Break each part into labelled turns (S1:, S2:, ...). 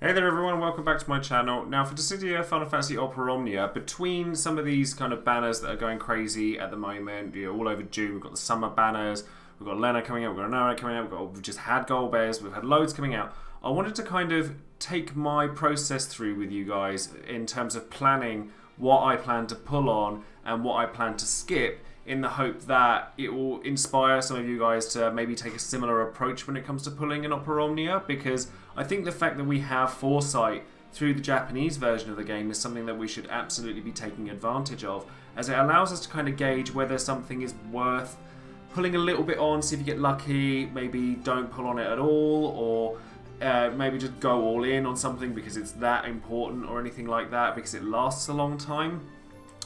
S1: Hey there everyone, welcome back to my channel. Now for Dissidia Final Fantasy Opera Omnia, between some of these kind of banners that are going crazy at the moment, all over June, we've got the summer banners, we've got Lena coming out, we've got Nora coming out, we've just had Gold Bears, we've had loads coming out. I wanted to kind of take my process through with you guys in terms of planning what I plan to pull on and what I plan to skip, in the hope that it will inspire some of you guys to maybe take a similar approach when it comes to pulling an Opera Omnia, because I think the fact that we have foresight through the Japanese version of the game is something that we should absolutely be taking advantage of, as it allows us to kind of gauge whether something is worth pulling a little bit on, see if you get lucky, maybe don't pull on it at all, or maybe just go all in on something because it's that important or anything like that, because it lasts a long time.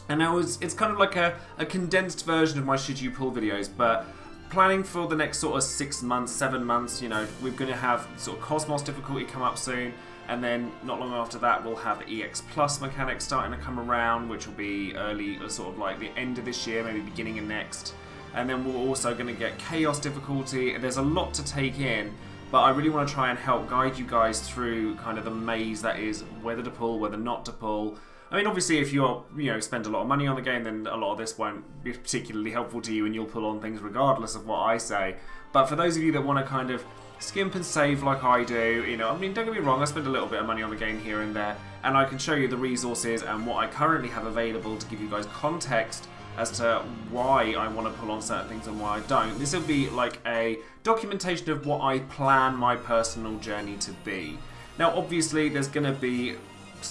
S1: And it's kind of like a condensed version of my should you pull videos, but planning for the next sort of 6 months, 7 months, we're going to have sort of Cosmos difficulty come up soon, and then not long after that we'll have the EX Plus mechanics starting to come around, which will be early, sort of like the end of this year, maybe beginning of next. And then we're also going to get Chaos difficulty. There's a lot to take in, but I really want to try and help guide you guys through kind of the maze that is whether to pull, whether not to pull. I mean, obviously, if you spend a lot of money on the game, then a lot of this won't be particularly helpful to you, and you'll pull on things regardless of what I say. But for those of you that want to kind of skimp and save like I do, I mean, don't get me wrong, I spend a little bit of money on the game here and there, and I can show you the resources and what I currently have available to give you guys context as to why I want to pull on certain things and why I don't. This will be like a documentation of what I plan my personal journey to be. Now, obviously, there's going to be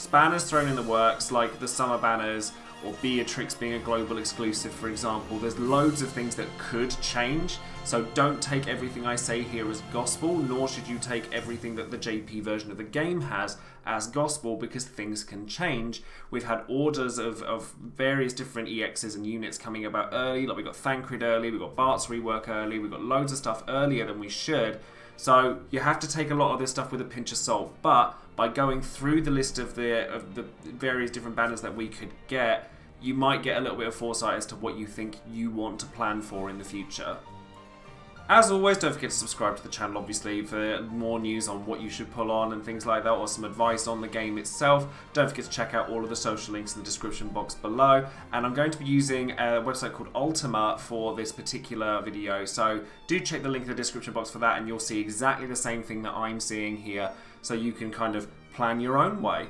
S1: banners thrown in the works, like the summer banners, or Beatrix being a global exclusive, for example. There's loads of things that could change, so don't take everything I say here as gospel, nor should you take everything that the JP version of the game has as gospel, because things can change. We've had orders of various different EXs and units coming about early, like we got Thancred early, we got Bart's rework early, we got loads of stuff earlier than we should. So you have to take a lot of this stuff with a pinch of salt, but by going through the list of the various different banners that we could get, you might get a little bit of foresight as to what you think you want to plan for in the future. As always, don't forget to subscribe to the channel, obviously, for more news on what you should pull on and things like that, or some advice on the game itself. Don't forget to check out all of the social links in the description box below. And I'm going to be using a website called Ultima for this particular video, so do check the link in the description box for that, and you'll see exactly the same thing that I'm seeing here, so you can kind of plan your own way.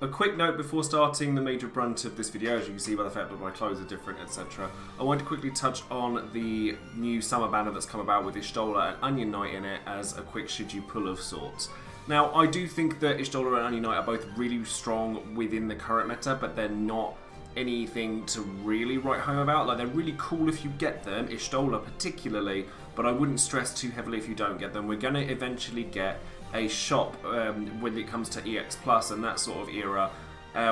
S1: A quick note before starting the major brunt of this video, as you can see by the fact that my clothes are different, etc. I want to quickly touch on the new summer banner that's come about with Y'shtola and Onion Knight in it as a quick should you pull of sorts. Now, I do think that Y'shtola and Onion Knight are both really strong within the current meta, but they're not anything to really write home about. Like, they're really cool if you get them, Y'shtola particularly, but I wouldn't stress too heavily if you don't get them. We're going to eventually get a shop when it comes to EX Plus and that sort of era,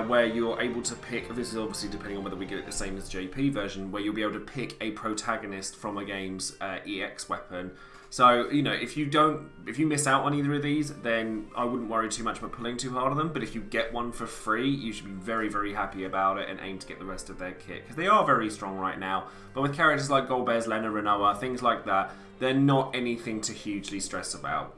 S1: where you're able to pick, this is obviously depending on whether we get it the same as JP version, where you'll be able to pick a protagonist from a game's EX weapon. So, if you miss out on either of these, then I wouldn't worry too much about pulling too hard on them, but if you get one for free, you should be very, very happy about it and aim to get the rest of their kit, because they are very strong right now. But with characters like Gold Bears, Lena, Renoa, things like that, they're not anything to hugely stress about.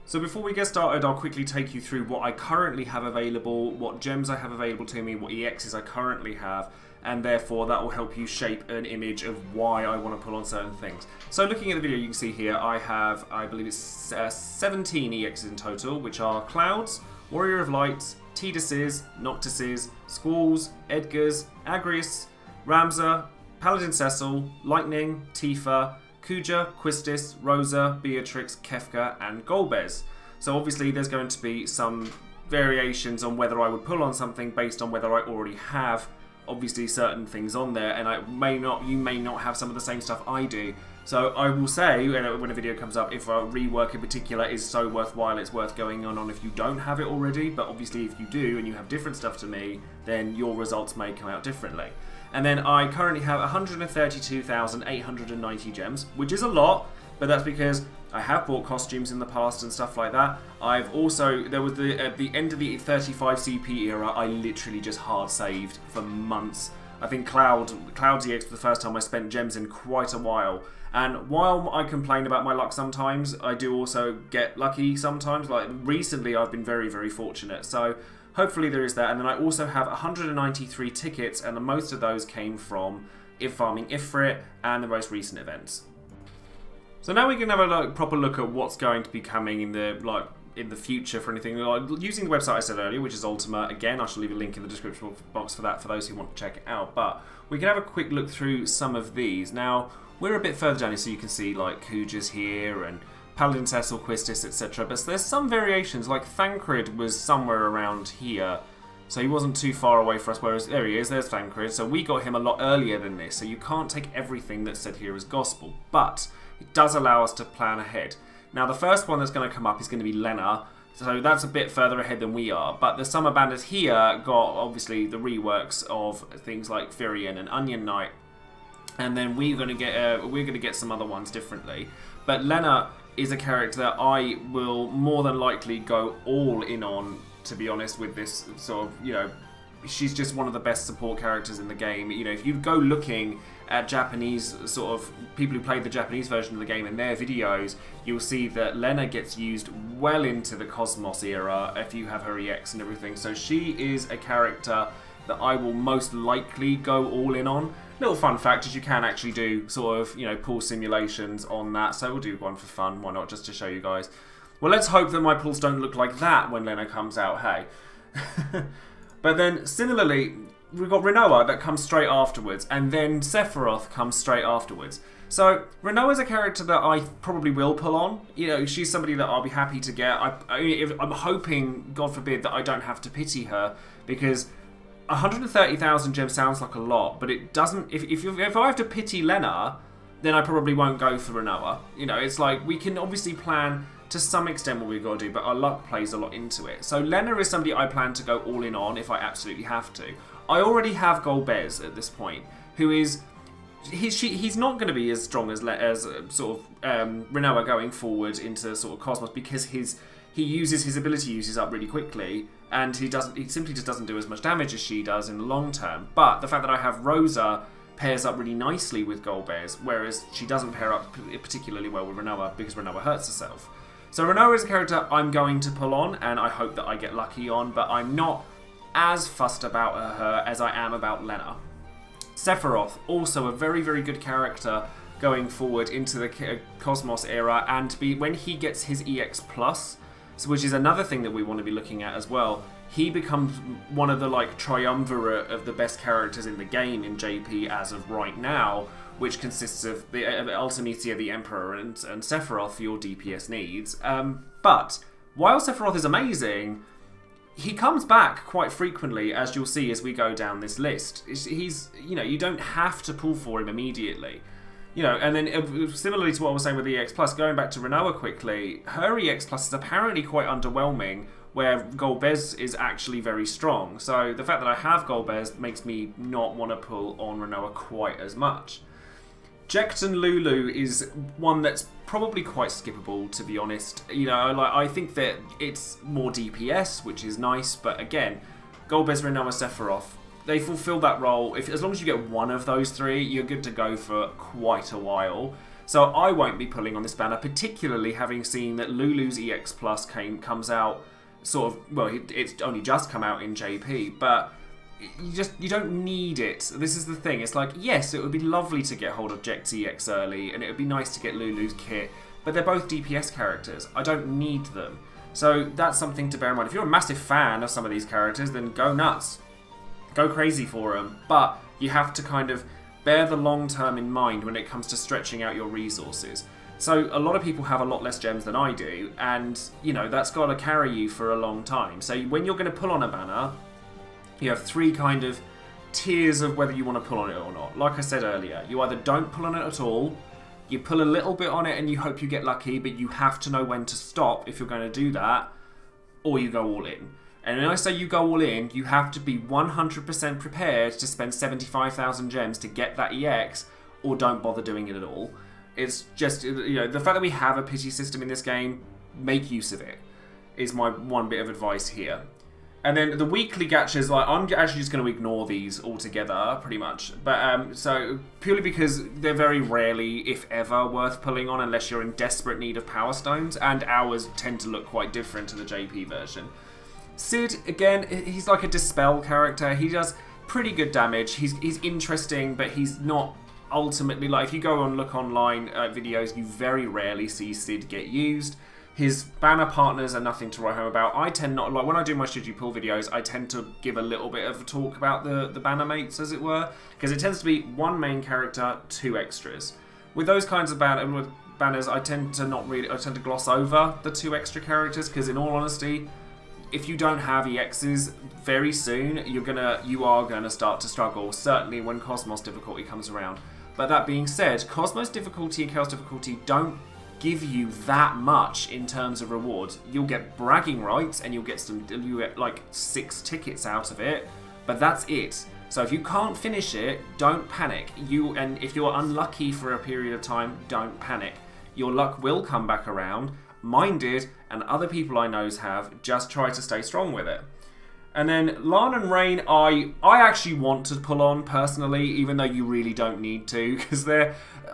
S1: So before we get started, I'll quickly take you through what I currently have available, what gems I have available to me, what EXs I currently have, and therefore that will help you shape an image of why I want to pull on certain things. So looking at the video, you can see here I have, I believe it's 17 EXs in total, which are Clouds, Warrior of Light, Tidus's, Noctis's, Squalls, Edgar's, Agrius, Ramza, Paladin Cecil, Lightning, Tifa, Kuja, Quistis, Rosa, Beatrix, Kefka, and Golbez. So obviously there's going to be some variations on whether I would pull on something based on whether I already have obviously certain things on there, and you may not have some of the same stuff I do. So I will say, when a video comes up, if a rework in particular is so worthwhile, it's worth going on if you don't have it already, but obviously if you do and you have different stuff to me, then your results may come out differently. And then I currently have 132,890 gems, which is a lot, but that's because I have bought costumes in the past and stuff like that. I've also, there was at the end of the 35 CP era, I literally just hard saved for months. I think Cloud's EX for the first time I spent gems in quite a while. And while I complain about my luck sometimes, I do also get lucky sometimes. Like recently I've been very, very fortunate. So hopefully there is that. And then I also have 193 tickets, and most of those came from farming Ifrit and the most recent events. So now we can have a proper look at what's going to be coming in the future for anything. Using the website I said earlier, which is Ultima. Again, I shall leave a link in the description box for that for those who want to check it out. But we can have a quick look through some of these. Now, we're a bit further down here, so you can see like Kuja's here and Paladin Cecil, Quistis, etc. But there's some variations, like Thancred was somewhere around here. So he wasn't too far away for us, whereas there he is, there's Thancred. So we got him a lot earlier than this, so you can't take everything that's said here as gospel. But it does allow us to plan ahead. Now the first one that's going to come up is going to be Lena, so that's a bit further ahead than we are. But the Summer Bandits here got obviously the reworks of things like Firion and Onion Knight, and then we're going to get some other ones differently. But Lena is a character that I will more than likely go all in on, to be honest, with this sort of, she's just one of the best support characters in the game. If you go looking at Japanese sort of people who played the Japanese version of the game in their videos, you'll see that Lena gets used well into the Cosmos era if you have her EX and everything. So she is a character that I will most likely go all in on. Little fun fact is you can actually do sort of, pool simulations on that. So we'll do one for fun. Why not? Just to show you guys. Well, let's hope that my pools don't look like that when Lena comes out, hey. But then, similarly, we've got Rinoa that comes straight afterwards, and then Sephiroth comes straight afterwards. So, Rinoa is a character that I probably will pull on. She's somebody that I'll be happy to get. I'm hoping, God forbid, that I don't have to pity her, because 130,000 gems sounds like a lot, but it doesn't. If I have to pity Lena, then I probably won't go for Rinoa. It's like, we can obviously plan to some extent what we've got to do, but our luck plays a lot into it. So Lena is somebody I plan to go all in on if I absolutely have to. I already have Golbez at this point, who is... He's not going to be as strong as sort of Rinoa going forward into sort of Cosmos, because he uses his ability uses up really quickly, and he simply just doesn't do as much damage as she does in the long term. But the fact that I have Rosa pairs up really nicely with Golbez, whereas she doesn't pair up particularly well with Rinoa because Rinoa hurts herself. So Rinoa is a character I'm going to pull on, and I hope that I get lucky on, but I'm not as fussed about her as I am about Lena. Sephiroth, also a very, very good character going forward into the Cosmos era, and when he gets his EX+, which is another thing that we want to be looking at as well, he becomes one of the triumvirate of the best characters in the game in JP as of right now, which consists of the Ultimisia, the Emperor, and Sephiroth for your DPS needs. But while Sephiroth is amazing, he comes back quite frequently, as you'll see as we go down this list. He's, you don't have to pull for him immediately. And then similarly to what I was saying with EX+, going back to Rinoa quickly, her EX+ is apparently quite underwhelming, where Golbez is actually very strong. So the fact that I have Golbez makes me not want to pull on Rinoa quite as much. Jekton Lulu is one that's probably quite skippable, to be honest. I think that it's more DPS, which is nice, but again, Golbez, Rinoa, Sephiroth, they fulfill that role. As long as you get one of those three, you're good to go for quite a while. So I won't be pulling on this banner, particularly having seen that Lulu's EX Plus comes out sort of, well, it's only just come out in JP, but you don't need it. This is the thing. It's like, yes, it would be lovely to get hold of Jekt's EX early, and it would be nice to get Lulu's kit, but they're both DPS characters. I don't need them. So that's something to bear in mind. If you're a massive fan of some of these characters, then go nuts. Go crazy for them. But you have to kind of bear the long term in mind when it comes to stretching out your resources. So a lot of people have a lot less gems than I do, and that's got to carry you for a long time. So when you're going to pull on a banner, you have three kind of tiers of whether you want to pull on it or not. Like I said earlier, you either don't pull on it at all, you pull a little bit on it and you hope you get lucky, but you have to know when to stop if you're going to do that, or you go all in. And when I say you go all in, you have to be 100% prepared to spend 75,000 gems to get that EX, or don't bother doing it at all. It's just, the fact that we have a pity system in this game, make use of it, is my one bit of advice here. And then the weekly gachas, like, I'm actually just going to ignore these altogether, pretty much. But so purely because they're very rarely, if ever, worth pulling on unless you're in desperate need of power stones, and ours tend to look quite different to the JP version. Sid, again, he's like a dispel character. He does pretty good damage. He's interesting, but he's not ultimately, like, if you go and look online videos, you very rarely see Sid get used. His banner partners are nothing to write home about. I tend not, like, when I do my Should You Pull videos, I tend to give a little bit of a talk about the banner mates, as it were, because it tends to be one main character, two extras. With those kinds of banners, I tend to gloss over the two extra characters, because in all honesty, if you don't have EXs very soon, you are gonna start to struggle, certainly when Cosmos difficulty comes around. But that being said, Cosmos difficulty and Chaos difficulty don't give you that much in terms of rewards. You'll get bragging rights and you'll get like 6 tickets out of it, but that's it. So if you can't finish it, don't panic. And if you're unlucky for a period of time, don't panic. Your luck will come back around. Mine did, and other people I know have. Just try to stay strong with it. And then Lan and Rain, I actually want to pull on personally, even though you really don't need to, because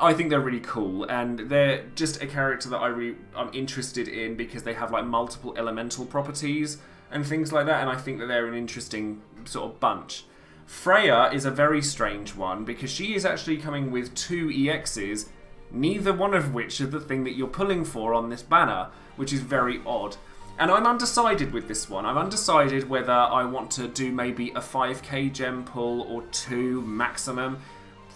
S1: I think they're really cool, and they're just a character that I'm interested in because they have like multiple elemental properties and things like that, and I think that they're an interesting sort of bunch. Freya is a very strange one because she is actually coming with 2 EXs, neither one of which are the thing that you're pulling for on this banner, which is very odd. And I'm undecided with this one. I'm undecided whether I want to do maybe a 5k gem pull or 2 maximum.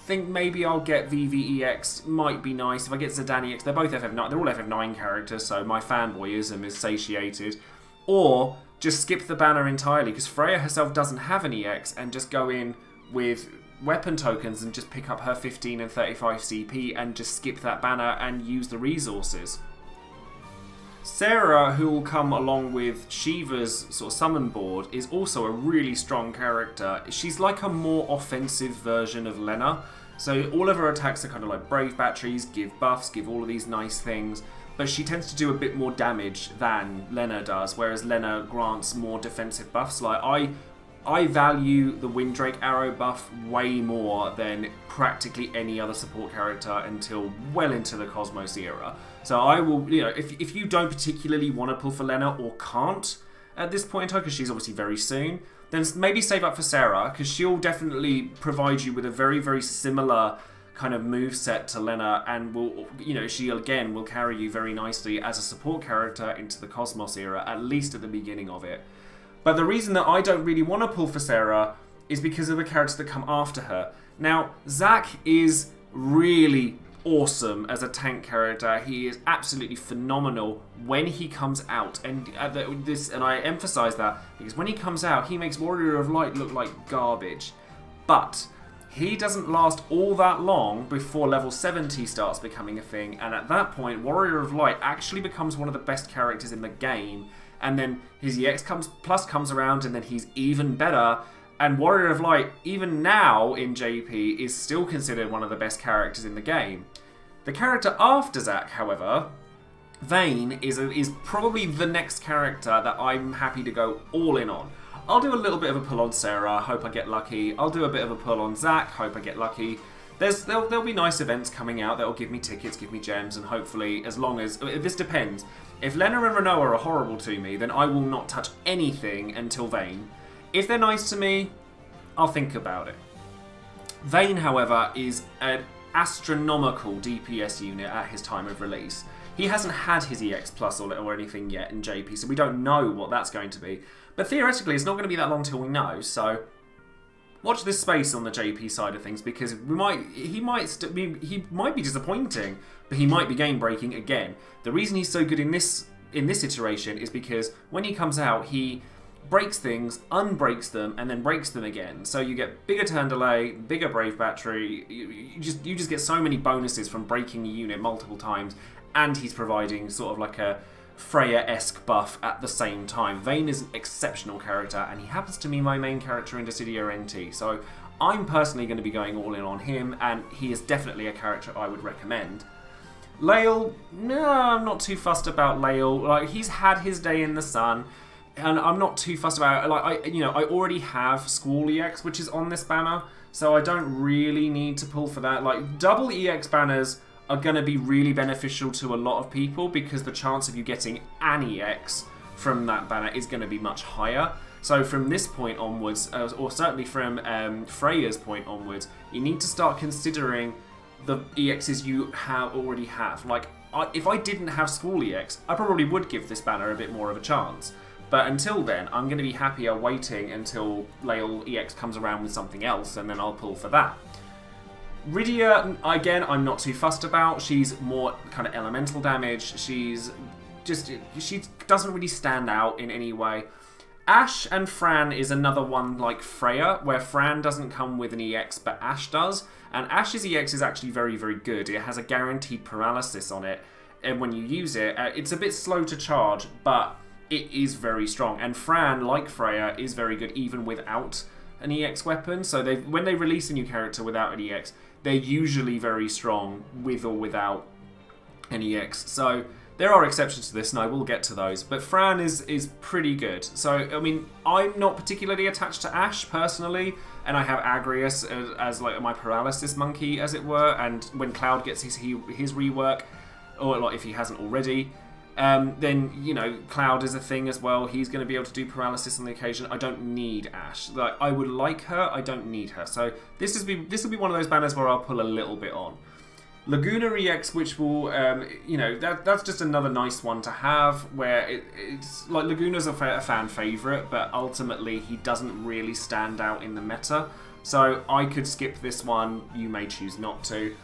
S1: Think maybe I'll get VVEX, might be nice. If I get Zidane EX, they're both FF9, they're all FF9 characters, so my fanboyism is satiated. Or just skip the banner entirely, because Freya herself doesn't have an EX, and just go in with weapon tokens and just pick up her 15 and 35 CP and just skip that banner and use the resources. Sarah, who will come along with Shiva's sort of summon board, is also a really strong character. She's like a more offensive version of Lena. So all of her attacks are kind of like brave batteries, give buffs, give all of these nice things. But she tends to do a bit more damage than Lena does, whereas Lena grants more defensive buffs. Like I value the Windrake arrow buff way more than practically any other support character until well into the Cosmos era. So I will, if you don't particularly want to pull for Lena or can't at this point in time, because she's obviously very soon, then maybe save up for Sarah, because she'll definitely provide you with a very, very similar kind of moveset to Lena, and will, she again will carry you very nicely as a support character into the Cosmos era, at least at the beginning of it. But the reason that I don't really want to pull for Sarah is because of the characters that come after her. Now, Zack is really awesome as a tank character. He is absolutely phenomenal when he comes out, and I emphasize that because when he comes out, he makes Warrior of Light look like garbage. But he doesn't last all that long before level 70 starts becoming a thing, and at that point, Warrior of Light actually becomes one of the best characters in the game. And then his EX plus comes around, and then he's even better. And Warrior of Light, even now in JP, is still considered one of the best characters in the game. The character after Zack, however, Vayne, is probably the next character that I'm happy to go all in on. I'll do a little bit of a pull on Sarah, hope I get lucky. I'll do a bit of a pull on Zack, hope I get lucky. There'll be nice events coming out that'll give me tickets, give me gems, and hopefully, as long as... This depends. If Lena and Renoa are horrible to me, then I will not touch anything until Vayne. If they're nice to me, I'll think about it. Vayne, however, is an astronomical DPS unit at his time of release. He hasn't had his EX Plus or anything yet in JP, so we don't know what that's going to be. But theoretically, it's not going to be that long till we know, so... Watch this space on the JP side of things, because he might be disappointing, but he might be game breaking again. The reason he's so good in this iteration is because when he comes out, he breaks things, unbreaks them, and then breaks them again. So you get bigger turn delay, bigger brave battery. You just get so many bonuses from breaking a unit multiple times, and he's providing sort of like a Freya-esque buff at the same time. Vayne is an exceptional character, and he happens to be my main character in Dissidia NT, so I'm personally going to be going all in on him, and he is definitely a character I would recommend. Lael, no, I'm not too fussed about Lael. Like, he's had his day in the sun. and I'm not too fussed about it. Like I already have Squall EX, which is on this banner, so I don't really need to pull for that. Like double EX banners are going to be really beneficial to a lot of people because the chance of you getting an EX from that banner is going to be much higher. So from this point onwards, or certainly from Freya's point onwards, you need to start considering the EXs you already have. Like, if I didn't have Squall EX, I probably would give this banner a bit more of a chance. But until then, I'm going to be happier waiting until Lael EX comes around with something else, and then I'll pull for that. Rydia, again, I'm not too fussed about. She's more kind of elemental damage. She doesn't really stand out in any way. Ash and Fran is another one like Freya, where Fran doesn't come with an EX, but Ash does. And Ash's EX is actually very, very good. It has a guaranteed paralysis on it, and when you use it, it's a bit slow to charge, but it is very strong. And Fran, like Freya, is very good even without an EX weapon. So when they release a new character without an EX, they're usually very strong with or without an EX. So there are exceptions to this, and I will get to those. But Fran is pretty good. So, I mean, I'm not particularly attached to Ash, personally. And I have Agrius as like my paralysis monkey, as it were. And when Cloud gets his rework, or like if he hasn't already, then, you know, Cloud is a thing as well. He's going to be able to do paralysis on the occasion. I don't need Ash. Like, I would like her, I don't need her. So this will be one of those banners where I'll pull a little bit on. Laguna EX, which will, you know, that's just another nice one to have, where it's like Laguna's a fan favourite, but ultimately he doesn't really stand out in the meta. So I could skip this one, you may choose not to.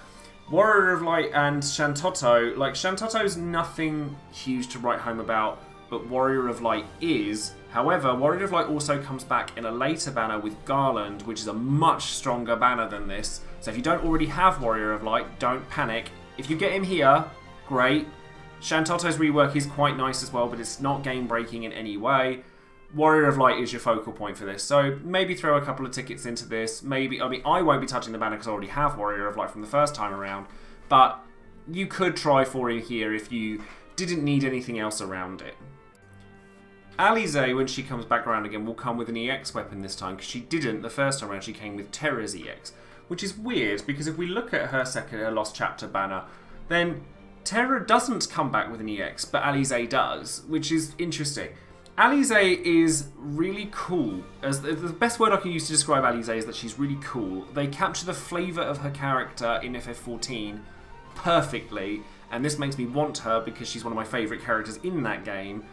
S1: Warrior of Light and Shantotto, like Shantotto's nothing huge to write home about, but Warrior of Light is. However, Warrior of Light also comes back in a later banner with Garland, which is a much stronger banner than this. So if you don't already have Warrior of Light, don't panic. If you get him here, great. Shantotto's rework is quite nice as well, but it's not game-breaking in any way. Warrior of Light is your focal point for this. So maybe throw a couple of tickets into this. Maybe, I mean, I won't be touching the banner because I already have Warrior of Light from the first time around. But you could try for it here if you didn't need anything else around it. Alize, when she comes back around again, will come with an EX weapon this time, because she didn't the first time around. She came with Terra's EX, which is weird, because if we look at her Lost Chapter banner, then Terra doesn't come back with an EX, but Alize does, which is interesting. Alize is really cool. As the best word I can use to describe Alize is that she's really cool. They capture the flavour of her character in FF14 perfectly, and this makes me want her because she's one of my favourite characters in that game.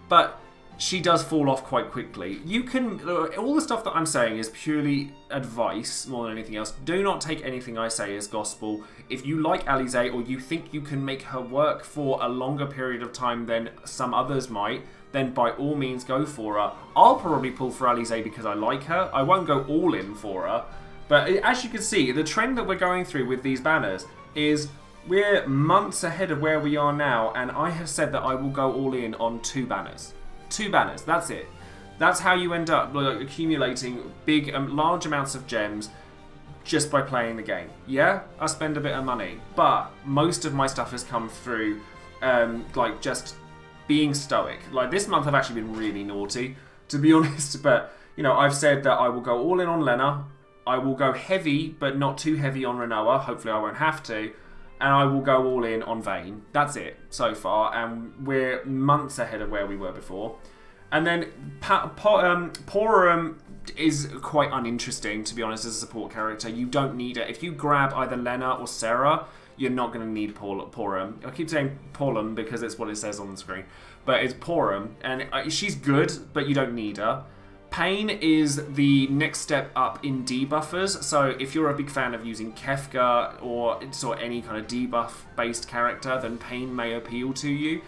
S1: But she does fall off quite quickly. You can... all the stuff that I'm saying is purely advice more than anything else. Do not take anything I say as gospel. If you like Alize, or you think you can make her work for a longer period of time than some others might, then by all means go for her. I'll probably pull for Alize because I like her. I won't go all in for her. But as you can see, the trend that we're going through with these banners is we're months ahead of where we are now, and I have said that I will go all in on 2 banners. 2 banners, that's it. That's how you end up like, accumulating big, large amounts of gems just by playing the game. Yeah, I spend a bit of money, but most of my stuff has come through like just being stoic. Like this month I've actually been really naughty, to be honest, but you know, I've said that I will go all in on Lena, I will go heavy, but not too heavy on Renoa, hopefully I won't have to, and I will go all in on Vayne. That's it so far, and we're months ahead of where we were before. And then Porum is quite uninteresting, to be honest, as a support character. You don't need it. If you grab either Lena or Sarah, you're not going to need Porum. I keep saying Porum because it's what it says on the screen. But it's Porum, and she's good, but you don't need her. Pain is the next step up in debuffers, so if you're a big fan of using Kefka or any kind of debuff-based character, then Pain may appeal to you.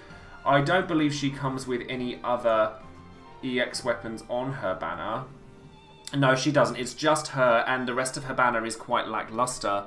S1: I don't believe she comes with any other EX weapons on her banner. No, she doesn't. It's just her, and the rest of her banner is quite lackluster.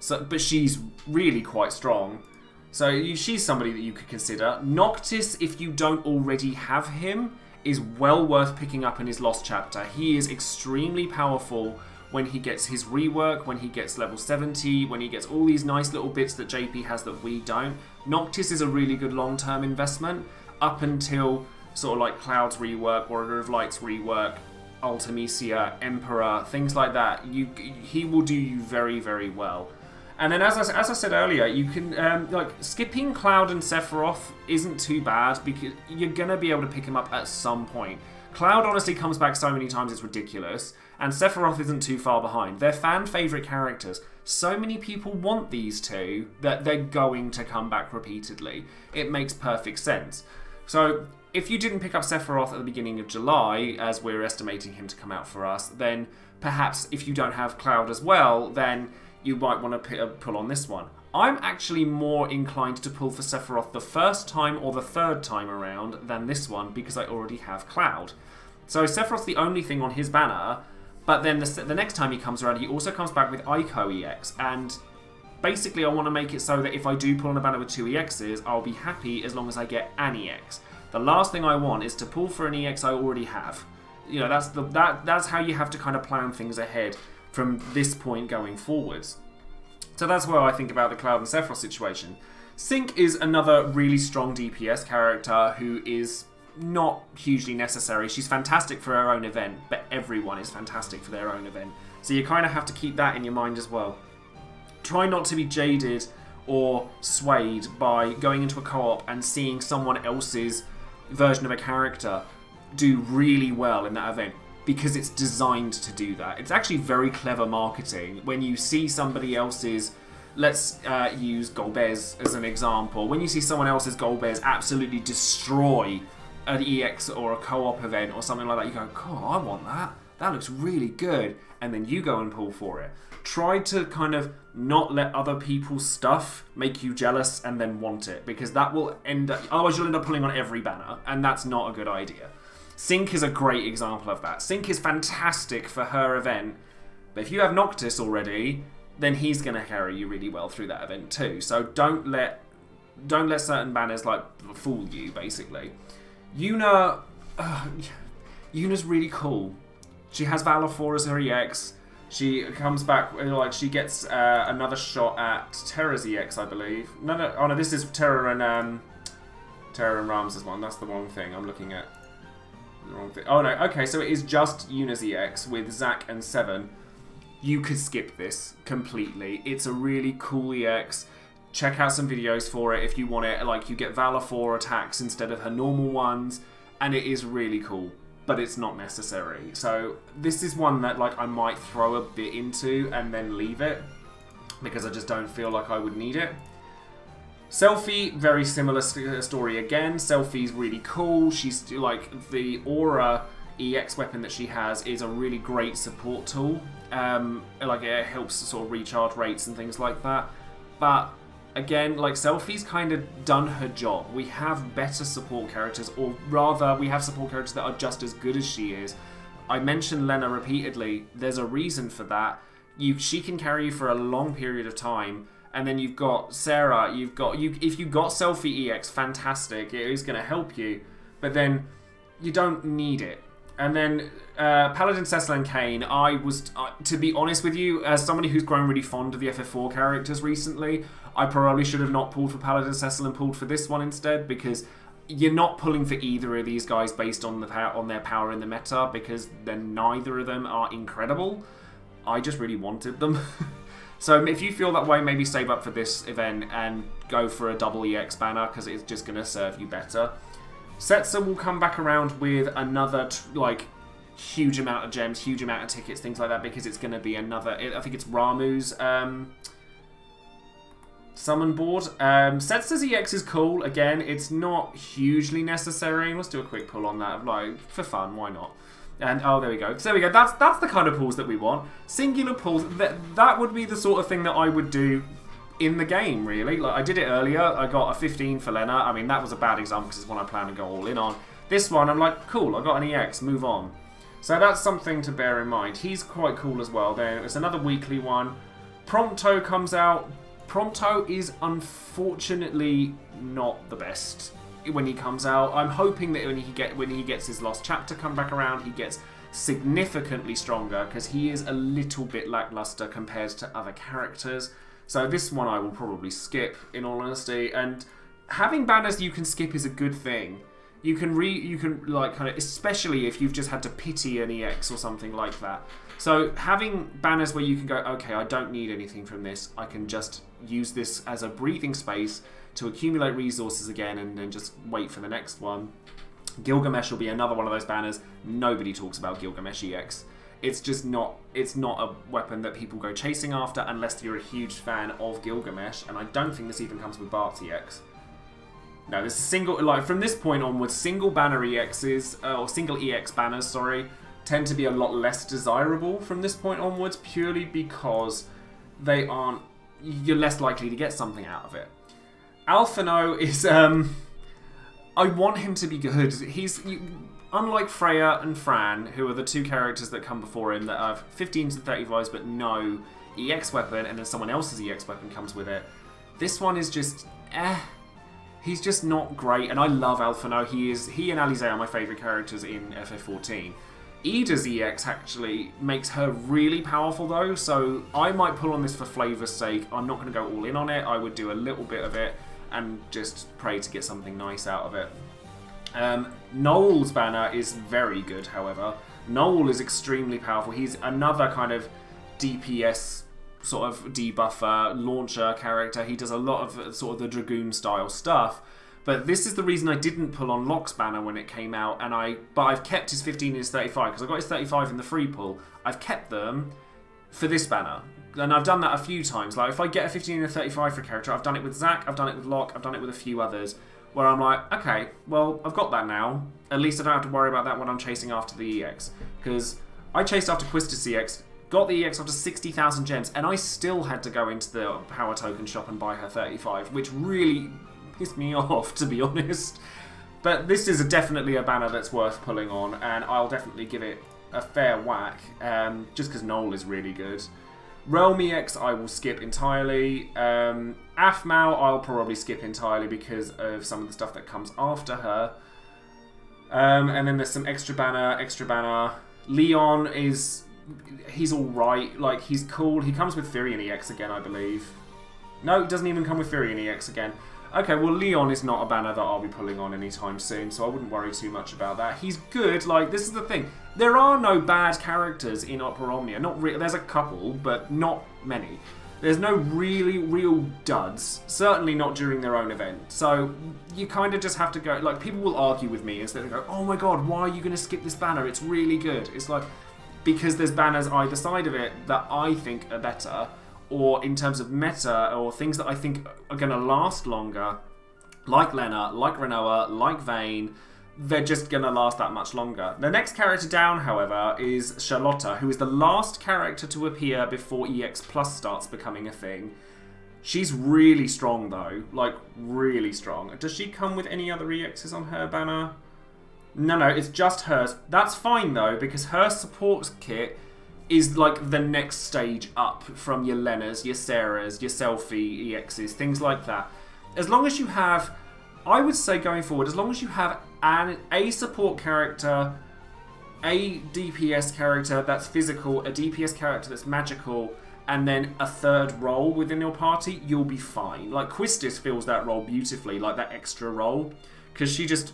S1: But she's really quite strong. So she's somebody that you could consider. Noctis, if you don't already have him, is well worth picking up in his Lost Chapter. He is extremely powerful when he gets his rework, when he gets level 70, when he gets all these nice little bits that JP has that we don't. Noctis is a really good long-term investment up until sort of like Cloud's rework, Order of Light's rework, Ultimecia, Emperor, things like that, he will do you very, very well. And then, as I said earlier, you can like skipping Cloud and Sephiroth isn't too bad because you're gonna be able to pick him up at some point. Cloud honestly comes back so many times it's ridiculous, and Sephiroth isn't too far behind. They're fan favourite characters. So many people want these two that they're going to come back repeatedly. It makes perfect sense. So if you didn't pick up Sephiroth at the beginning of July, as we're estimating him to come out for us, then perhaps if you don't have Cloud as well, then you might want to pull on this one. I'm actually more inclined to pull for Sephiroth the first time or the third time around than this one because I already have Cloud. So Sephiroth's the only thing on his banner, but then the next time he comes around, he also comes back with Ico EX, and basically I want to make it so that if I do pull on a banner with 2 EXs, I'll be happy as long as I get an EX. The last thing I want is to pull for an EX I already have. You know, that's how you have to kind of plan things ahead from this point going forwards. So that's where I think about the Cloud and Sephiroth situation. Sync is another really strong DPS character who is not hugely necessary. She's fantastic for her own event, but everyone is fantastic for their own event. So you kind of have to keep that in your mind as well. Try not to be jaded or swayed by going into a co-op and seeing someone else's version of a character do really well in that event, because it's designed to do that. It's actually very clever marketing. When you see somebody else's, let's use Golbez as an example, when you see someone else's Golbez absolutely destroy an EX or a co-op event or something like that, you go, "God, I want that. That looks really good." And then you go and pull for it. Try to kind of not let other people's stuff make you jealous and then want it, because that will end up, otherwise you'll end up pulling on every banner, and that's not a good idea. Sync is a great example of that. Sync is fantastic for her event, but if you have Noctis already, then he's going to carry you really well through that event too. So don't let certain banners like fool you, basically. Yuna's really cool. She has Valor 4 as her EX. She comes back, like, she gets another shot at Terra's EX, I believe. No, this is Terra and Ramses one. That's the wrong thing. I'm looking at the wrong thing. Oh no, okay, so it is just Yuna's EX with Zack and Seven. You could skip this completely. It's a really cool EX. Check out some videos for it if you want it. Like, you get Valor 4 attacks instead of her normal ones, and it is really cool, but it's not necessary. So this is one that, like, I might throw a bit into and then leave it because I just don't feel like I would need it. Selfie, very similar story again. Selfie's really cool. She's like, the Aura EX weapon that she has is a really great support tool. Like, it helps sort of recharge rates and things like that. But again, like, Selfie's kind of done her job. We have better support characters, or rather, we have support characters that are just as good as she is. I mentioned Lena repeatedly. There's a reason for that. She can carry you for a long period of time. And then you've got Sarah, if you've got Selfie EX, fantastic, it is going to help you, but then you don't need it. And then Paladin, Cecil and Kain, to be honest with you, as somebody who's grown really fond of the FF4 characters recently, I probably should have not pulled for Paladin, Cecil and pulled for this one instead, because you're not pulling for either of these guys based on their power in the meta, because then neither of them are incredible. I just really wanted them. So if you feel that way, maybe save up for this event and go for a double EX banner, because it's just going to serve you better. Setzer will come back around with another huge amount of gems, huge amount of tickets, things like that, because it's going to be another, I think it's Ramu's summon board. Setzer's EX is cool. Again, it's not hugely necessary. Let's do a quick pull on that, like, for fun, why not? And oh, there we go. So there we go. That's the kind of pulls that we want. Singular pulls. That would be the sort of thing that I would do in the game, really. Like, I did it earlier. I got a 15 for Lena. I mean, that was a bad example because it's one I plan to go all in on. This one, I'm like, cool. I got an EX. Move on. So that's something to bear in mind. He's quite cool as well. Then it's another weekly one. Prompto comes out. Prompto is unfortunately not the best when he comes out. I'm hoping that when he gets his last chapter come back around, he gets significantly stronger, because he is a little bit lackluster compared to other characters. So this one I will probably skip, in all honesty. And having banners you can skip is a good thing. You can like kind of, especially if you've just had to pity an EX or something like that. So having banners where you can go, okay, I don't need anything from this. I can just use this as a breathing space to accumulate resources again and then just wait for the next one. Gilgamesh will be another one of those banners. Nobody talks about Gilgamesh EX. It's just not. It's not a weapon that people go chasing after unless you're a huge fan of Gilgamesh. And I don't think this even comes with Bart's EX. No, this is single. Like from this point onwards, single banner EXs or single EX banners, sorry, tend to be a lot less desirable from this point onwards, purely because they aren't. You're less likely to get something out of it. Alphino is. I want him to be good. Unlike Freya and Fran, who are the two characters that come before him that have 15s and 35s but no EX weapon, and then someone else's EX weapon comes with it. This one is just he's just not great, and I love Alphino. He and Alize are my favourite characters in FF14. Ida's EX actually makes her really powerful though, so I might pull on this for flavour's sake. I'm not going to go all in on it. I would do a little bit of it and just pray to get something nice out of it. Noel's banner is very good, however. Noel is extremely powerful. He's another kind of DPS sort of debuffer, launcher character. He does a lot of sort of the Dragoon style stuff. But this is the reason I didn't pull on Locke's banner when it came out, but I've kept his 15 and his 35, because I got his 35 in the free pull. I've kept them for this banner. And I've done that a few times. Like, if I get a 15 and a 35 for a character, I've done it with Zac, I've done it with Locke, I've done it with a few others, where I'm like, okay, well, I've got that now. At least I don't have to worry about that when I'm chasing after the EX. Because I chased after Quistis EX, got the EX after 60,000 gems, and I still had to go into the power token shop and buy her 35, which really pissed me off, to be honest. But this is definitely a banner that's worth pulling on, and I'll definitely give it a fair whack, just because Noel is really good. Realm EX I will skip entirely. Aphmau I'll probably skip entirely because of some of the stuff that comes after her. And then there's some extra banner. Leon he's alright, like he's cool. He comes with Firion EX again, I believe. No, he doesn't even come with Firion EX again. Okay, well, Leon is not a banner that I'll be pulling on anytime soon, so I wouldn't worry too much about that. He's good. Like, this is the thing. There are no bad characters in Opera Omnia. There's a couple, but not many. There's no really real duds. Certainly not during their own event. So you kind of just have to go... Like, people will argue with me instead of go, oh my god, why are you going to skip this banner? It's really good. It's like, because there's banners either side of it that I think are better, or in terms of meta, or things that I think are going to last longer, like Lena, like Renoa, like Vayne, they're just going to last that much longer. The next character down, however, is Charlotta, who is the last character to appear before EX Plus starts becoming a thing. She's really strong, though. Like, really strong. Does she come with any other EXs on her banner? No, it's just hers. That's fine, though, because her support kit is like the next stage up from your Lenas, your Sarahs, your Selfie EXs, things like that. As long as you have, I would say going forward, as long as you have a support character, a DPS character that's physical, a DPS character that's magical, and then a third role within your party, you'll be fine. Like, Quistis fills that role beautifully, like that extra role, because she just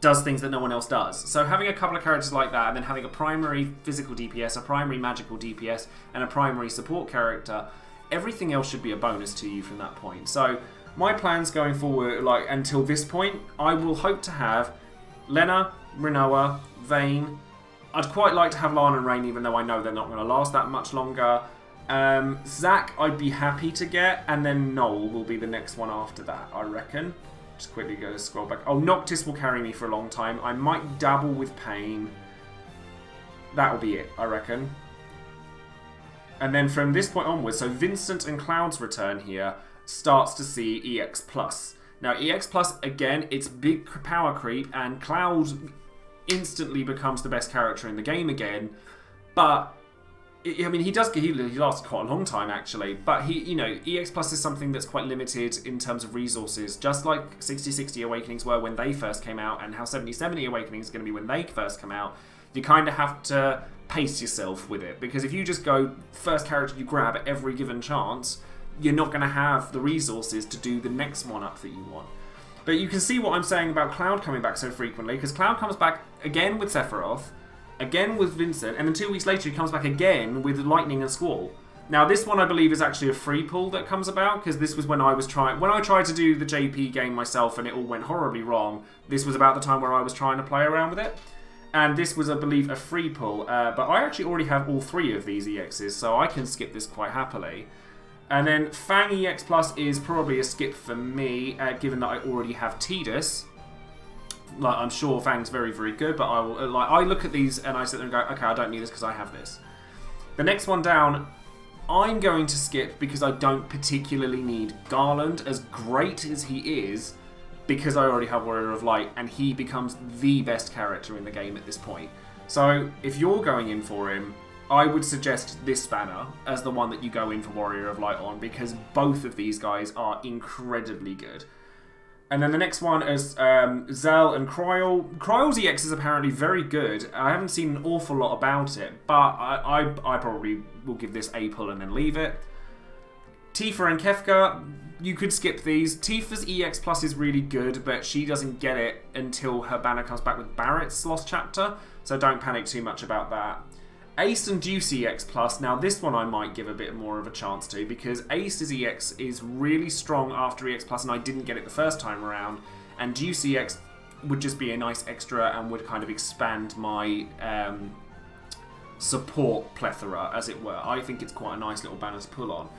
S1: does things that no one else does. So having a couple of characters like that, and then having a primary physical DPS, a primary magical DPS, and a primary support character, everything else should be a bonus to you from that point. So my plans going forward, like until this point, I will hope to have Lena, Renoa, Vayne. I'd quite like to have Lana and Rain, even though I know they're not going to last that much longer. Zac, I'd be happy to get, and then Noel will be the next one after that, I reckon. Just quickly go scroll back. Oh, Noctis will carry me for a long time. I might dabble with Pain. That'll be it, I reckon. And then from this point onwards, so Vincent and Cloud's return here starts to see EX+. Now, EX+, again, it's big power creep, and Cloud instantly becomes the best character in the game again. But I mean, he lasts quite a long time, actually. But EX Plus is something that's quite limited in terms of resources, just like 6060 Awakenings were when they first came out, and how 7070 Awakenings is going to be when they first come out. You kind of have to pace yourself with it, because if you just go first character you grab at every given chance, you're not going to have the resources to do the next one up that you want. But you can see what I'm saying about Cloud coming back so frequently, because Cloud comes back again with Sephiroth, again with Vincent, and then 2 weeks later he comes back again with Lightning and Squall. Now this one I believe is actually a free pull that comes about, because this was when I tried to do the JP game myself and it all went horribly wrong. This was about the time where I was trying to play around with it. And this was, I believe, a free pull, but I actually already have all 3 of these EXs, so I can skip this quite happily. And then Fang EX Plus is probably a skip for me, given that I already have Tidus. Like, I'm sure Fang's very, very good, but I look at these and I sit there and go, okay, I don't need this because I have this. The next one down, I'm going to skip because I don't particularly need Garland, as great as he is, because I already have Warrior of Light, and he becomes the best character in the game at this point. So, if you're going in for him, I would suggest this banner as the one that you go in for Warrior of Light on, because both of these guys are incredibly good. And then the next one is Zell and Kryl. Kryl's EX is apparently very good. I haven't seen an awful lot about it, but I probably will give this a pull and then leave it. Tifa and Kefka, you could skip these. Tifa's EX Plus is really good, but she doesn't get it until her banner comes back with Barrett's Lost Chapter, so don't panic too much about that. Ace and Deuce EX Plus, now this one I might give a bit more of a chance to, because Ace's EX is really strong after EX Plus, and I didn't get it the first time around, and Deuce EX would just be a nice extra and would kind of expand my support plethora, as it were. I think it's quite a nice little banner to pull on.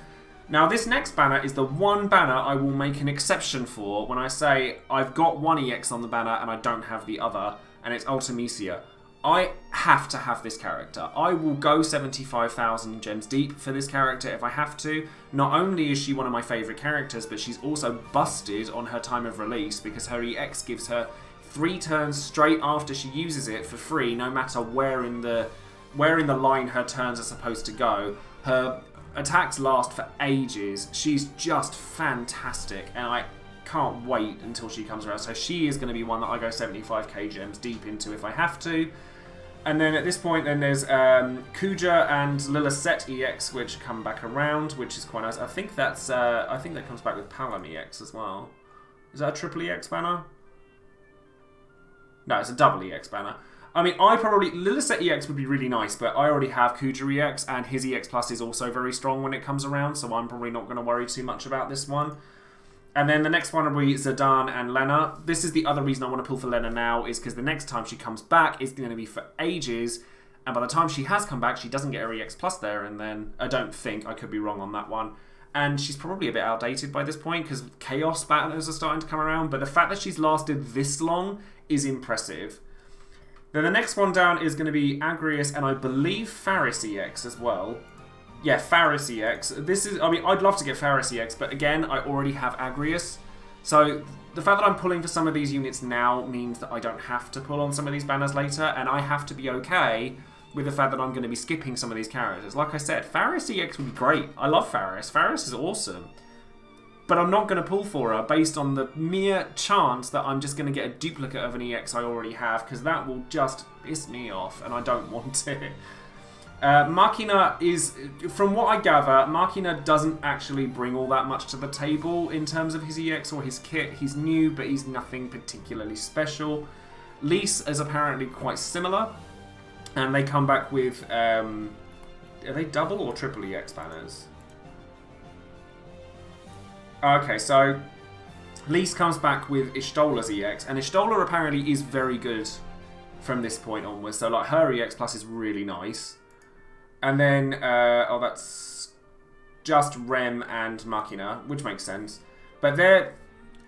S1: Now this next banner is the one banner I will make an exception for when I say I've got one EX on the banner and I don't have the other, and it's Ultimisia. I have to have this character. I will go 75,000 gems deep for this character if I have to. Not only is she one of my favourite characters, but she's also busted on her time of release, because her EX gives her 3 turns straight after she uses it for free, no matter where in the line her turns are supposed to go. Her attacks last for ages. She's just fantastic, and I can't wait until she comes around. So she is going to be one that I go 75k gems deep into if I have to. And then at this point, then there's Kuja and Lillicet EX, which come back around, which is quite nice. I think that comes back with Palam EX as well. Is that a triple EX banner? No, it's a double EX banner. I mean, Lillicet EX would be really nice, but I already have Kuja EX, and his EX Plus is also very strong when it comes around, so I'm probably not going to worry too much about this one. And then the next one will be Zidane and Lena. This is the other reason I want to pull for Lena now, is because the next time she comes back is going to be for ages, and by the time she has come back, she doesn't get her EX Plus there, and then I don't think, I could be wrong on that one. And she's probably a bit outdated by this point, because Chaos banners are starting to come around, but the fact that she's lasted this long is impressive. Then the next one down is going to be Agrius, and I believe Faris EX as well. Yeah, Faris EX. This is, I mean, I'd love to get Faris EX, but again, I already have Agrius. So the fact that I'm pulling for some of these units now means that I don't have to pull on some of these banners later, and I have to be okay with the fact that I'm going to be skipping some of these characters. Like I said, Faris EX would be great. I love Faris. Faris is awesome. But I'm not going to pull for her based on the mere chance that I'm just going to get a duplicate of an EX I already have, because that will just piss me off, and I don't want it. Machina is, from what I gather, Machina doesn't actually bring all that much to the table in terms of his EX or his kit. He's new, but he's nothing particularly special. Lise is apparently quite similar, and they come back with, are they double or triple EX banners? Okay, so Lise comes back with Ishtola's EX, and Ishtola apparently is very good from this point onwards. So like her EX Plus is really nice. And then, that's just Rem and Machina, which makes sense. But they're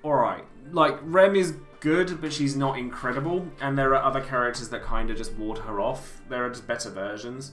S1: alright. Like, Rem is good, but she's not incredible. And there are other characters that kind of just ward her off. There are just better versions.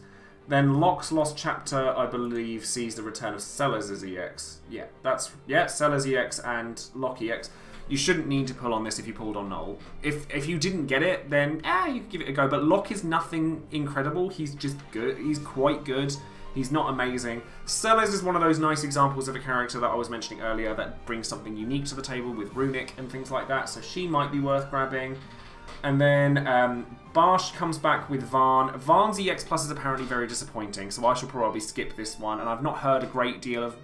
S1: Then Locke's Lost Chapter, I believe, sees the return of Sellers' EX. Yeah, Sellers' EX and Locke EX. You shouldn't need to pull on this if you pulled on Null. If you didn't get it, then you could give it a go. But Locke is nothing incredible. He's just good. He's quite good. He's not amazing. Sellers is one of those nice examples of a character that I was mentioning earlier that brings something unique to the table with Runic and things like that. So she might be worth grabbing. And then Barsh comes back with Varn. Varn's EX Plus is apparently very disappointing, so I shall probably skip this one. And I've not heard a great deal of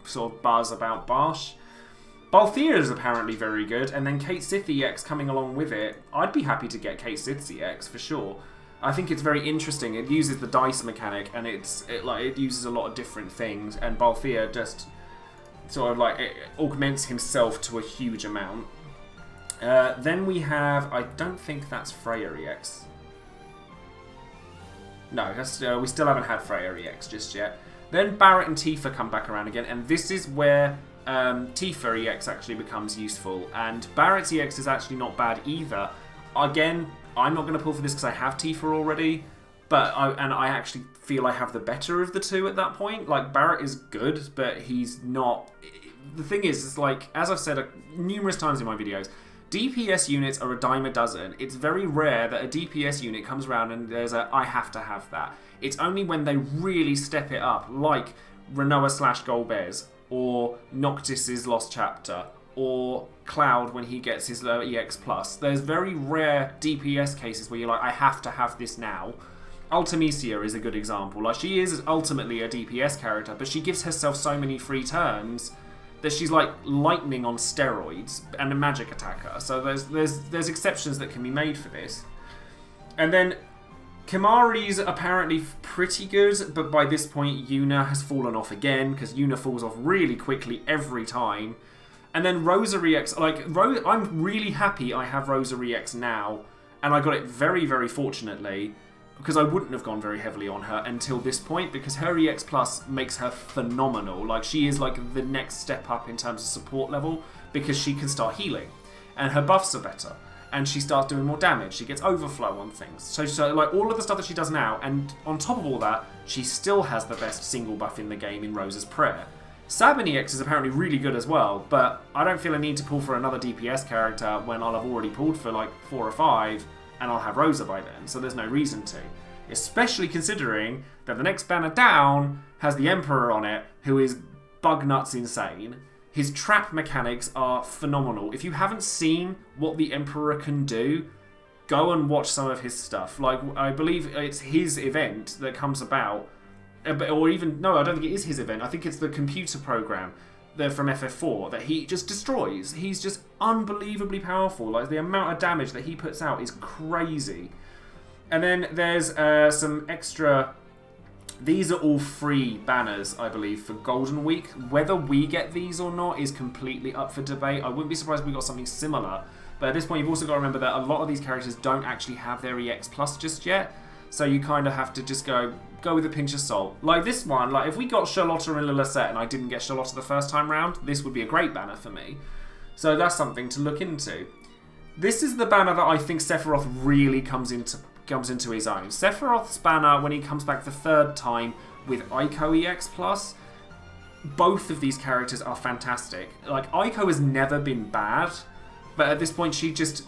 S1: sort of buzz about Barsh. Balthier is apparently very good, and then Kate Sith EX coming along with it. I'd be happy to get Kate Sith's EX for sure. I think it's very interesting. It uses the dice mechanic, and it uses a lot of different things, and Balthier just sort of like it augments himself to a huge amount. Then we have, I don't think that's Freya EX. No, that's, we still haven't had Freya EX just yet. Then Barrett and Tifa come back around again, and this is where Tifa EX actually becomes useful, and Barrett's EX is actually not bad either. Again, I'm not going to pull for this because I have Tifa already, but I actually feel I have the better of the two at that point. Like, Barrett is good, but he's not... The thing is, it's like, as I've said numerous times in my videos, DPS units are a dime a dozen. It's very rare that a DPS unit comes around and there's a, I have to have that. It's only when they really step it up, like Renoa/Golbez, or Noctis's Lost Chapter, or Cloud when he gets his EX+. There's very rare DPS cases where you're like, I have to have this now. Ultimisia is a good example. Like, she is ultimately a DPS character, but she gives herself so many free turns that she's like lightning on steroids and a magic attacker. So there's exceptions that can be made for this. And then Kimari's apparently pretty good, but by this point Yuna has fallen off again, because Yuna falls off really quickly every time. And then Rosa EX, like, I'm really happy I have Rosa EX now, and I got it very, very fortunately, because I wouldn't have gone very heavily on her until this point, because her EX Plus makes her phenomenal. Like, she is like the next step up in terms of support level, because she can start healing, and her buffs are better, and she starts doing more damage. She gets overflow on things. So like, all of the stuff that she does now, and on top of all that, she still has the best single buff in the game in Rosa's Prayer. Sabin EX is apparently really good as well, but I don't feel a need to pull for another DPS character when I'll have already pulled for like 4 or 5, and I'll have Rosa by then, so there's no reason to. Especially considering that the next banner down has the Emperor on it, who is bug nuts insane. His trap mechanics are phenomenal. If you haven't seen what the Emperor can do, go and watch some of his stuff. Like, I believe it's his event that comes about, or even, no, I don't think it is his event. I think it's the computer program from FF4 that he just destroys. He's just unbelievably powerful. Like, the amount of damage that he puts out is crazy. And then there's some extra... These are all free banners, I believe, for Golden Week. Whether we get these or not is completely up for debate. I wouldn't be surprised if we got something similar. But at this point, you've also got to remember that a lot of these characters don't actually have their EX Plus just yet. So you kind of have to just go with a pinch of salt. Like this one, like if we got Charlotta and Lilith and I didn't get Charlotta the first time round, this would be a great banner for me. So that's something to look into. This is the banner that I think Sephiroth really comes into his own. Sephiroth's banner, when he comes back the third time with Aiko EX+, both of these characters are fantastic. Like, Aiko has never been bad, but at this point she just,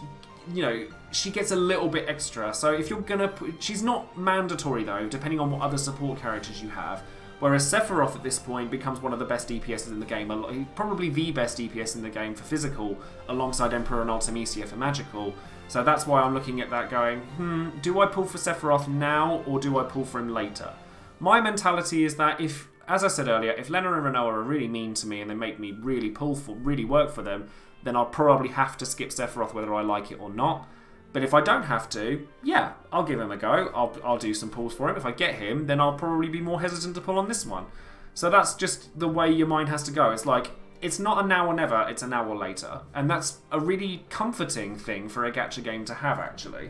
S1: you know, she gets a little bit extra. So if you're gonna she's not mandatory though, depending on what other support characters you have. Whereas Sephiroth at this point becomes one of the best DPSs in the game, probably the best DPS in the game for physical, alongside Emperor and Ultimisia for magical. So that's why I'm looking at that going, do I pull for Sephiroth now, or do I pull for him later? My mentality is that if, as I said earlier, if Lena and Renoa are really mean to me and they make me really work for them, then I'll probably have to skip Sephiroth whether I like it or not. But if I don't have to, yeah, I'll give him a go. I'll do some pulls for him. If I get him, then I'll probably be more hesitant to pull on this one. So that's just the way your mind has to go. It's like, it's not a now or never, it's a now or later. And that's a really comforting thing for a gacha game to have, actually.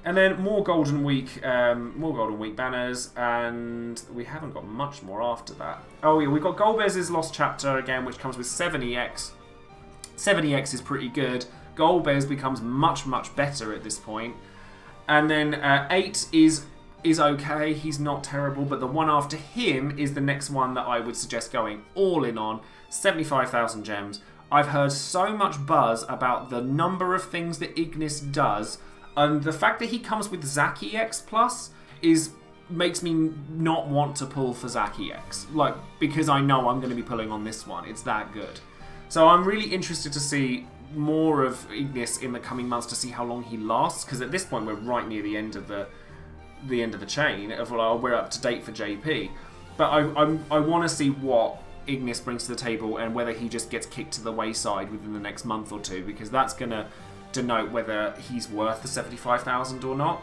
S1: And then more Golden Week banners, and we haven't got much more after that. Oh yeah, we've got Golbez's Lost Chapter again, which comes with 7EX. 7EX is pretty good. Golbez becomes much, much better at this point. And then 8 is okay, he's not terrible, but the one after him is the next one that I would suggest going all in on. 75,000 gems. I've heard so much buzz about the number of things that Ignis does, and the fact that he comes with Zack EX Plus makes me not want to pull for Zack EX, like, because I know I'm going to be pulling on this one. It's that good. So I'm really interested to see more of Ignis in the coming months, to see how long he lasts, because at this point we're right near the end of the chain of, we're up to date for JP, but I want to see what Ignis brings to the table and whether he just gets kicked to the wayside within the next month or two, because that's going to denote whether he's worth the 75,000 or not.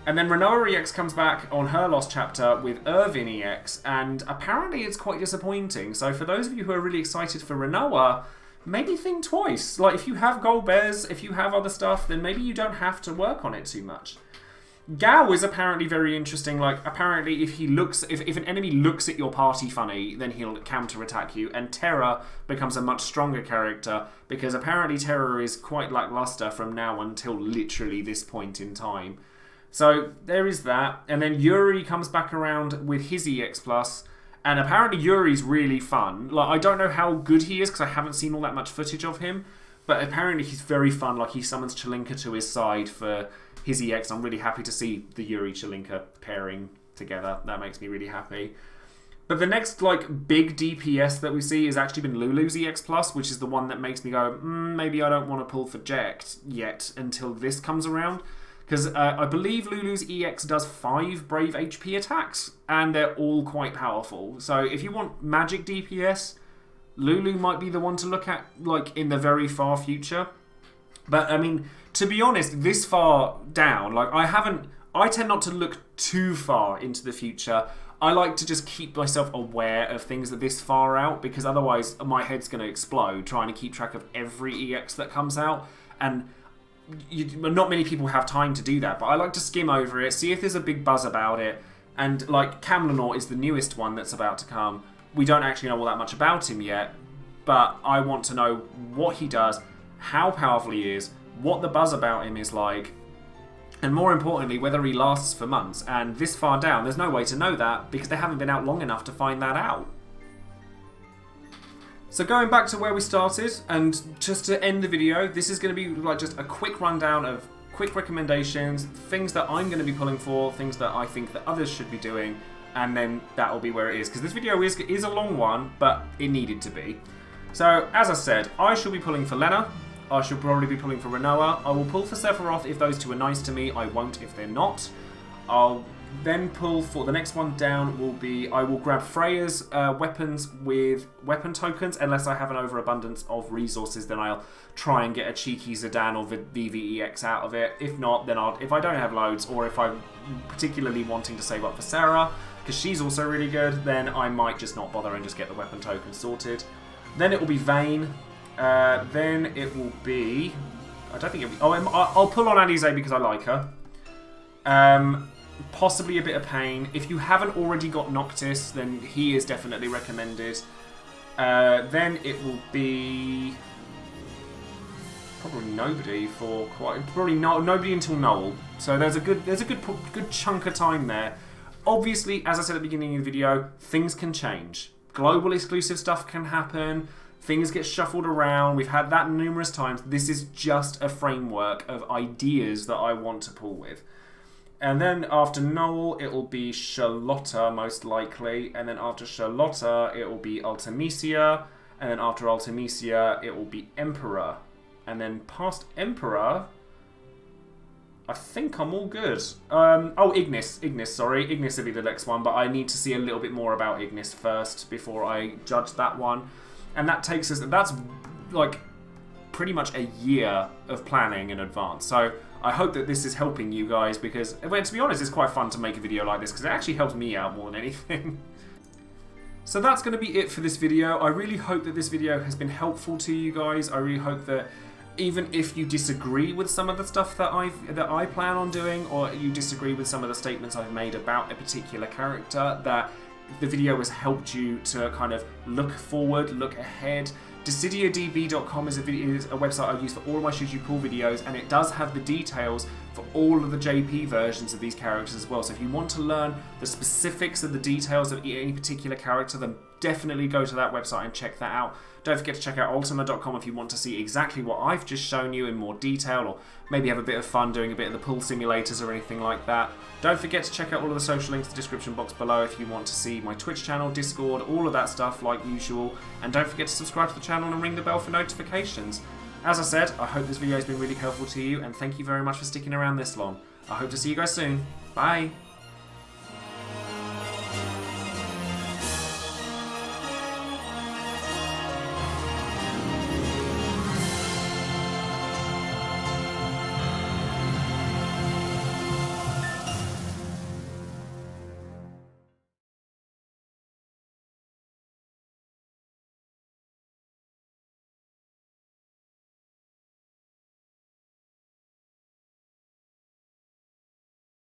S1: And then Renoa EX comes back on her Lost chapter with Irvin EX, and apparently it's quite disappointing. So for those of you who are really excited for Renoa, maybe think twice. Like, if you have gold bears, if you have other stuff, then maybe you don't have to work on it too much. Gao is apparently very interesting. Like, apparently if an enemy looks at your party funny, then he'll counter-attack you. And Terra becomes a much stronger character, because apparently Terra is quite lackluster from now until literally this point in time. So there is that. And then Yuri comes back around with his EX+, and apparently Yuri's really fun. Like, I don't know how good he is, because I haven't seen all that much footage of him, but apparently he's very fun. Like, he summons Chelinka to his side for his EX. I'm really happy to see the Yuri Chelinka pairing together. That makes me really happy. But the next big DPS that we see has actually been Lulu's EX+, which is the one that makes me go, maybe I don't want to pull for Jekt yet until this comes around. Because I believe Lulu's EX does 5 Brave HP attacks, and they're all quite powerful. So if you want magic DPS, Lulu might be the one to look at, in the very far future. But, I mean, to be honest, this far down, I tend not to look too far into the future. I like to just keep myself aware of things that this far out, because otherwise my head's going to explode trying to keep track of every EX that comes out. And not many people have time to do that, but I like to skim over it, see if there's a big buzz about it. And Camlanor is the newest one that's about to come. We don't actually know all that much about him yet, but I want to know what he does, how powerful he is, what the buzz about him is like, and more importantly, whether he lasts for months. And this far down, there's no way to know that, because they haven't been out long enough to find that out. So going back to where we started, and just to end the video, this is going to be just a quick rundown of quick recommendations, things that I'm going to be pulling for, things that I think that others should be doing, and then that will be where it is. Because this video is a long one, but it needed to be. So, as I said, I shall be pulling for Lena. I should probably be pulling for Renoa. I will pull for Sephiroth if those two are nice to me. I won't if they're not. I'll then pull for the next one down will be, I will grab Freya's weapons with weapon tokens, unless I have an overabundance of resources. Then I'll try and get a cheeky Zidane or VVEX out of it. If not, then if I don't have loads, or if I'm particularly wanting to save up for Sarah, because she's also really good, then I might just not bother and just get the weapon tokens sorted. Then it will be Vayne. Then it will be, I don't think it'll be, I'll pull on Alize because I like her. Possibly a bit of Pain. If you haven't already got Noctis, then he is definitely recommended. Then it will be probably nobody for nobody until Noel. So there's a good chunk of time there. Obviously, as I said at the beginning of the video, things can change. Global exclusive stuff can happen. Things get shuffled around. We've had that numerous times. This is just a framework of ideas that I want to pull with. And then after Noel, it will be Charlotta, most likely. And then after Charlotta, it will be Ultimisia. And then after Ultimisia, it will be Emperor. And then past Emperor, I think I'm all good. Ignis, sorry. Ignis will be the next one, but I need to see a little bit more about Ignis first before I judge that one. And that takes us, that's pretty much a year of planning in advance. So I hope that this is helping you guys, because, well, to be honest, it's quite fun to make a video like this because it actually helps me out more than anything. So that's going to be it for this video. I really hope that this video has been helpful to you guys. I really hope that even if you disagree with some of the stuff that I plan on doing, or you disagree with some of the statements I've made about a particular character, that the video has helped you to kind of look forward, look ahead. DissidiaDB.com is a website I use for all of my Should You Pull videos, and it does have the details for all of the JP versions of these characters as well. So if you want to learn the specifics of the details of any particular character, then definitely go to that website and check that out. Don't forget to check out Ultima.com if you want to see exactly what I've just shown you in more detail, or maybe have a bit of fun doing a bit of the pull simulators or anything like that. Don't forget to check out all of the social links in the description box below if you want to see my Twitch channel, Discord, all of that stuff like usual. And don't forget to subscribe to the channel and ring the bell for notifications. As I said, I hope this video has been really helpful to you, and thank you very much for sticking around this long. I hope to see you guys soon. Bye!